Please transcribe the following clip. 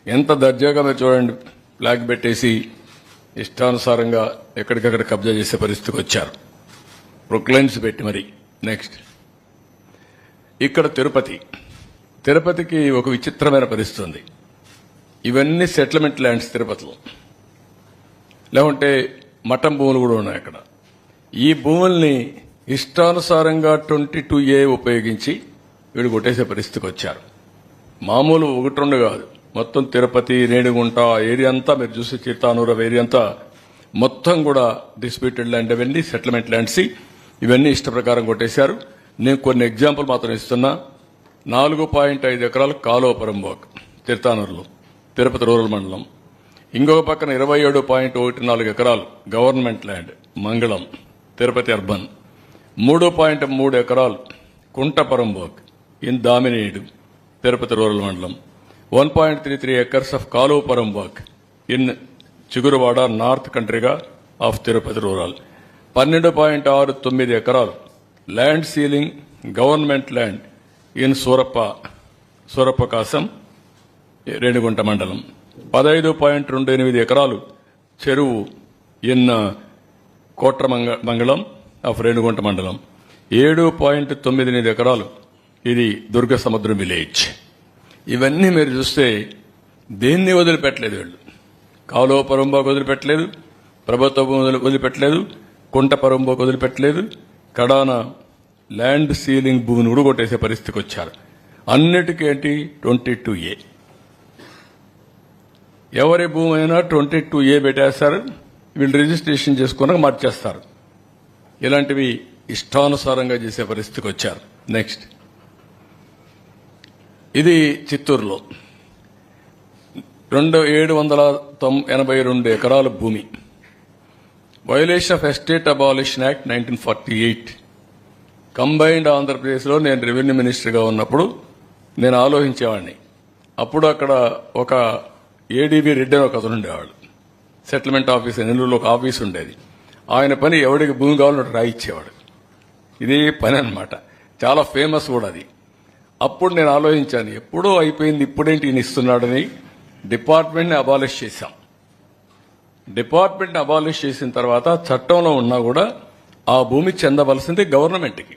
ఎంత దర్జాగా మీరు చూడండి, ఫ్లాగ్ పెట్టేసి ఇష్టానుసారంగా ఎక్కడికక్కడ కబ్జా చేసే పరిస్థితికి వచ్చారు. ప్రొక్లైన్స్ పెట్టి మరి. నెక్స్ట్ ఇక్కడ తిరుపతికి ఒక విచిత్రమైన పరిస్థితి ఉంది. ఇవన్నీ సెటిల్మెంట్ ల్యాండ్స్ తిరుపతిలో, లేకుంటే మఠం భూములు కూడా ఉన్నాయి అక్కడ. ఈ భూముల్ని ఇష్టానుసారంగా 22A ఉపయోగించి వీడు కొట్టేసే పరిస్థితికి వచ్చారు. మామూలు 1-2 కాదు, మొత్తం తిరుపతి, రేణిగుంట ఏరియా అంతా మీరు చూసి చిత్తానూరు ఏరియా అంతా మొత్తం కూడా డిస్ప్యూటెడ్ ల్యాండ్, అవన్నీ సెటిల్మెంట్ ల్యాండ్స్. ఇవన్నీ ఇష్ట ప్రకారం కొట్టేశారు. నేను కొన్ని ఎగ్జాంపుల్ మాత్రం ఇస్తున్నా. 4.5 ఎకరాలు కాలువపురంబోక్ తిరుతానూరులో, తిరుపతి రూరల్ మండలం. ఇంకొక పక్కన 27.14 ఎకరాలు గవర్నమెంట్ ల్యాండ్ మంగళం, తిరుపతి అర్బన్. 3.3 ఎకరాలు కుంటపరంబోక్ ఇన్ దామినేడు, తిరుపతి రూరల్ మండలం. 1.33 acres of కాలువపురంబోక్ ఇన్ చిగురువాడ, నార్త్ కంట్రీగా ఆఫ్ తిరుపతి రూరల్. 12.69 ఎకరాలు land ceiling government land in Surappakasam, Renigunta మండలం. 15.28 ఎకరాలు చెరువు ఇన్ కోట్రమంగళం ఆఫ్ రేణిగుంట మండలం. 7.98 ఎకరాలు ఇది దుర్గ సముద్రం విలేజ్. ఇవన్నీ మీరు చూస్తే దేన్ని వదిలిపెట్టలేదు వీళ్ళు. కాలువపురంబోక్ వదిలిపెట్టలేదు, ప్రభుత్వం వదిలిపెట్టలేదు, కుంటపరంబోక్ వదిలిపెట్టలేదు, కడాన ల్యాండ్ సీలింగ్ భూమిని కూడా కొట్టేసే పరిస్థితికి వచ్చారు. అన్నిటికీ ఏంటి 22A. ఎవరి భూమి అయినా 22A పెట్టేస్తారు, వీళ్ళు రిజిస్ట్రేషన్ చేసుకున్నాక మార్చేస్తారు. ఇలాంటివి ఇష్టానుసారంగా చేసే పరిస్థితికి వచ్చారు. నెక్స్ట్ ఇది చిత్తూరులో 782 ఎకరాల భూమి. Violation of estate abolition act 1948. Combined ఆంధ్రప్రదేశ్లో నేను రెవెన్యూ మినిస్టర్గా ఉన్నప్పుడు నేను ఆలోచించేవాడిని. అప్పుడు అక్కడ ఒక ఏడీబీ రెడ్డి అని ఒక అతను ఉండేవాడు. సెటిల్మెంట్ ఆఫీస్ నెల్లూరులో ఒక ఆఫీస్ ఉండేది. ఆయన పని ఎవరికి భూమి కావాలో రాయిచ్చేవాడు. ఇదే పని అన్నమాట. చాలా ఫేమస్ కూడా అది. అప్పుడు నేను ఆలోచించాను, ఎప్పుడో అయిపోయింది, ఇప్పుడేంటి ఈయన ఇస్తున్నాడని డిపార్ట్మెంట్ని అబాలిష్ చేశాం. డిపార్ట్మెంట్ని అబాలిష్ చేసిన తర్వాత చట్టంలో ఉన్నా కూడా ఆ భూమి చెందవలసింది గవర్నమెంట్కి.